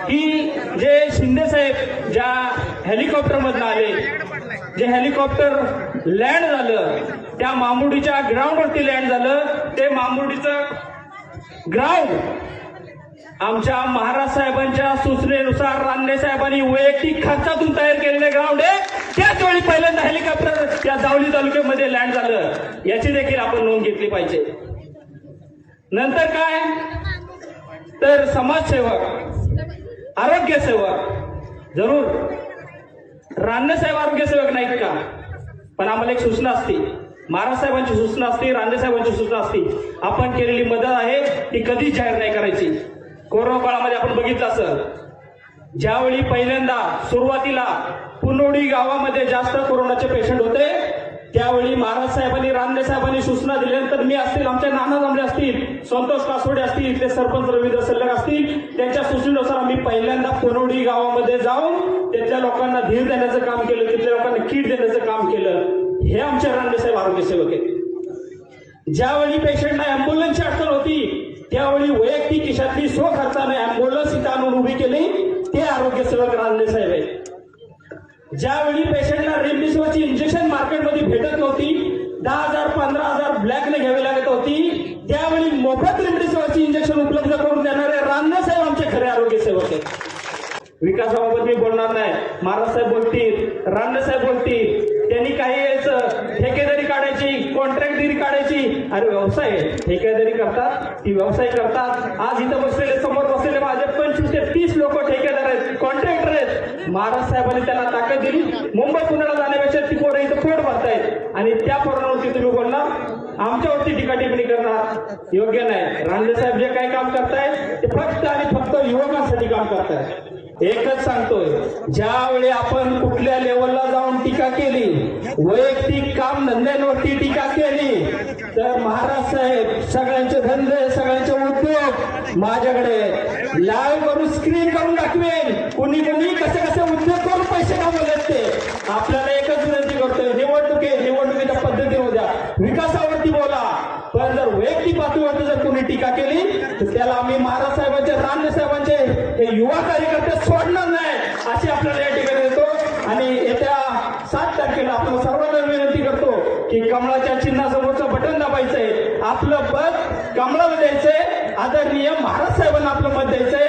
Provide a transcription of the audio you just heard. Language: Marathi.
की जे शिंदे साहेब ज्या हेलिकॉप्टर मधनं आले, जे हेलिकॉप्टर लँड झालं त्या मामुर्डीच्या ग्राउंडवरती लँड झालं, ते मामुर्डीचं ग्राउंड आमच्या महाराज साहेबांच्या सूचनेनुसार रानडे साहेबांनी वैयक्तिक खर्चातून तयार केलेले ग्राउंड आहे. त्याच वेळी पहिल्यांदा हेलिकॉप्टर त्या जावली तालुक्यामध्ये लँड झालं, याची देखील आपण नोंद घेतली पाहिजे. नंतर काय तर समाजसेवक, आरोग्यसेवक, जरूर रानडे साहेब आरोग्यसेवक नाहीत का, पण आम्हाला एक सूचना असते, महाराज साहेबांची सूचना असते, रानडे साहेबांची सूचना असते, आपण केलेली मदत आहे ती कधीच जाहीर नाही करायची. कोरोना काळामध्ये आपण बघितलं असं, ज्यावेळी पहिल्यांदा सुरुवातीला पुनोडी गावामध्ये जास्त कोरोनाचे पेशंट होते, त्यावेळी महाराज साहेबांनी, रानडे साहेबांनी सूचना दिल्यानंतर मी असतील, आमच्या नाना जांभळे असतील, संतोष कासोडे असतील, इथले सरपंच रवींद्र सल्लग असतील, त्यांच्या सूचनेनुसार आम्ही पहिल्यांदा पुनोडी गावामध्ये जाऊन तिथल्या लोकांना धीर देण्याचं काम केलं, तिथल्या लोकांना किट देण्याचं काम केलं. हे आमचे रानडे साहेब आरोग्यसेवक आहेत. ज्यावेळी पेशंटला अँब्युलन्सची अडचण होती त्यावेळी वैयक्तिक खिशातली स्वखर्चाने अँब्युलन्स इथं आणून उभी केली, ते आरोग्यसेवक रानडे साहेब आहेत. ज्यावेळी पेशंटला रेमडेसिवीरची इंजेक्शन मार्केटमध्ये भेटत नव्हती, 10,000 15,000 ब्लॅकने घ्यावी लागत होती, त्यावेळी मोफत रेमडेसिवीरची इंजेक्शन उपलब्ध करून देणारे रानडे साहेब आमचे खरे आरोग्यसेवक आहेत. विकासाबाबत मी बोलणार नाही, महाराज साहेब बोलतील, रानडे साहेब बोलतील. त्यांनी काही यायचं ठेकेदारी काढायची, कॉन्ट्रॅक्टगिरी काढायची. अरे व्यवसाय आहे, ठेकेदारी करतात, ती व्यवसाय करतात. आज इथं बसलेले, समोर बसलेले माझे 25 ते 30 लोक ठेकेदार आहेत, कॉन्ट्रॅक्टर आहेत. महाराज साहेबांनी त्यांना ताकद दिली. मुंबई पुण्याला जाण्यापेक्षा ती पोरं इथं पोट भरतायत आणि त्या पोरांवरती तुम्ही बोलणार, आमच्यावरती टीका टिप्पणी करणार, योग्य नाही. रानडे साहेब जे काही काम करतायत ते फक्त आणि फक्त युवकांसाठी काम करतायत. एकच सांगतोय, ज्यावेळी आपण कुठल्या लेवलला जाऊन टीका केली, वैयक्तिक काम धंद्यांवरती टीका केली, तर महाराज साहेब सगळ्यांचे धंदे, सगळ्यांचे उद्योग माझ्याकडे लाईव्ह करून स्क्रीन करून दाखवेन, कुणी कुणी कसे कसे उद्योग करून पैसे कमवलेत ते. आपल्याला एकच विनंती करतोय, निवडणुकीच्या पद्धतीने द्या, विकासावरती बोला, पण जर वैयक्तिक पातळीवरती जर कोणी टीका केली तर त्याला आम्ही महाराज साहेबांचे, रानडे साहेबांचे हे युवा कार्यकर्ते सोडणार नाही, अशी आपल्याला या ठिकाणी देतो. आणि येत्या 7 तारखेला आपण सर्वांना विनंती करतो की कमळाच्या चिन्हासमोरचं बटन दाबायचंय, आपलं मत कमळाला द्यायचंय, आदरणीय महाराज साहेबांना आपलं मत द्यायचंय.